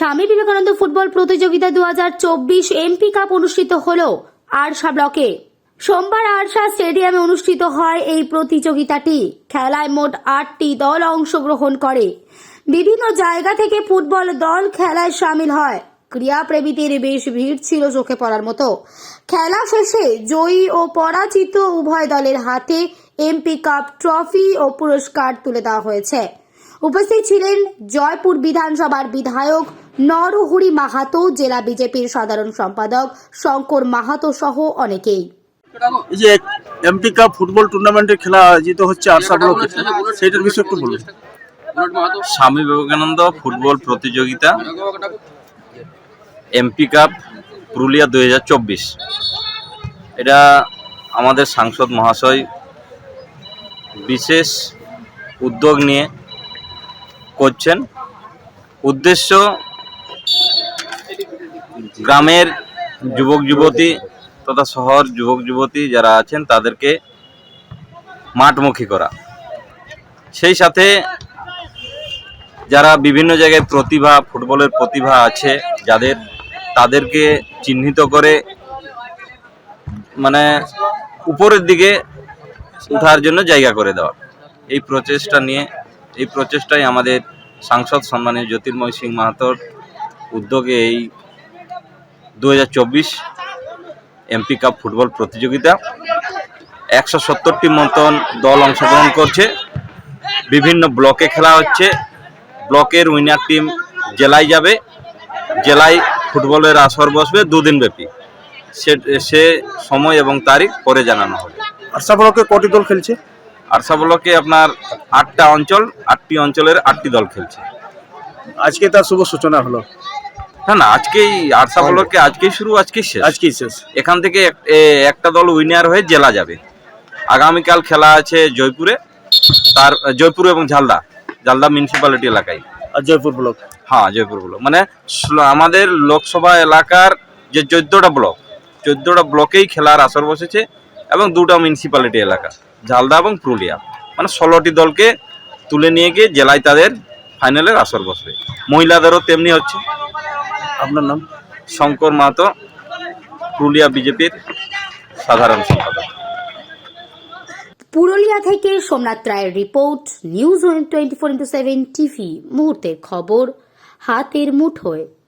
Swami Vivekananda football প্রতিযোগিতা 2024 MP cup অনুষ্ঠিত হলো আরশা ব্লকে। সোমবার আরশা স্টেডিয়ামে অনুষ্ঠিত হয় এই প্রতিযোগিতাটি। খেলায় মোট 8টি দল অংশগ্রহণ করে। বিভিন্ন জায়গা থেকে ফুটবল দল খেলায় সামিল হয়। ক্রীড়াপ্রেমীদের বেশ ভিড় ছিল চোখে পড়ার মতো। খেলা শেষে জয়ী ও পরাজিত উভয় দলের হাতে এমপি কাপ ট্রফি ও পুরস্কার তুলে দেওয়া হয়েছে। উপস্থিত ছিলেন জয়পুর বিধানসভার বিধায়ক নরহরি মাহাতো, জেলা বিজেপির সাধারণ সম্পাদক শঙ্কর মাহাতো সহ অনেকেই। এই যে এমপি কাপ ফুটবল টুর্নামেন্টের খেলা আয়োজিত হচ্ছে আরশা ব্লকে, সেইটার বিষয়ে একটু বলুন। স্বামী বিবেকানন্দ ফুটবল প্রতিযোগিতা এমপি কাপ পুরুলিয়া 2024, এটা আমাদের সাংসদ মহাশয় বিশেষ উদ্যোগ নিয়ে করছেন। উদ্দেশ্য গ্রামের যুবক যুবতী তথা শহর যুবক যুবতী যারা আছেন তাদেরকে মাঠমুখী করা, সেই সাথে যারা বিভিন্ন জায়গায় ফুটবলের প্রতিভা আছে তাদেরকে চিহ্নিত করে মানে উপরের দিকে উঠার জন্য জায়গা করে দেওয়া। এই প্রচেষ্টাই আমাদের সাংসদ সম্মানীয় জ্যোতির্ময় সিং মাহাতোর উদ্যোগে এই 2024 এমপি কাপ ফুটবল প্রতিযোগিতা 170টি মতন দল অংশগ্রহণ করছে। বিভিন্ন ব্লকে খেলা হচ্ছে। ব্লকের উইনার টিম জেলায় যাবে। জেলায় ফুটবলের আসর বসবে 2 দিন ব্যাপী। সে সময় এবং তারিখ পরে জানানো হবে। আরশা ব্লকে কটি দল খেলছে? আরশা ব্লকে আপনার 8টি অঞ্চলের 8টি দল খেলছে। আজকে তার শুভ সূচনা হলো। না, আজকেই আরশা ব্লকে আজকেই শুরু, আজকেই শেষ। এখান থেকে একটা দল উইনার হয়ে জেলা যাবে। আগামীকাল খেলা আছে জয়পুর এবং ঝালদা মিউনিসিপ্যালিটি এলাকায়। আর জয়পুর ব্লক? হ্যাঁ, জয়পুর ব্লক মানে আমাদের লোকসভা এলাকার যে 14টা ব্লকেই খেলার আসর বসেছে এবং 2টা মিউনিসিপ্যালিটি এলাকা ঝালদা এবং পুরুলিয়া, মানে 16টি দলকে তুলে নিয়ে গিয়ে জেলায় তাদের ফাইনালের আসর বসবে। মহিলাদেরও তেমনি হচ্ছে। আপনার নাম? শঙ্কর মাহাতো, পুরুলিয়া বিজেপির সাধারণ সম্পাদক। পুরুলিয়া থেকে সোমনাথ রায়ের রিপোর্ট, নিউজ 24/7 টিভি। মুহূর্তের খবর হাতের মুঠোয়।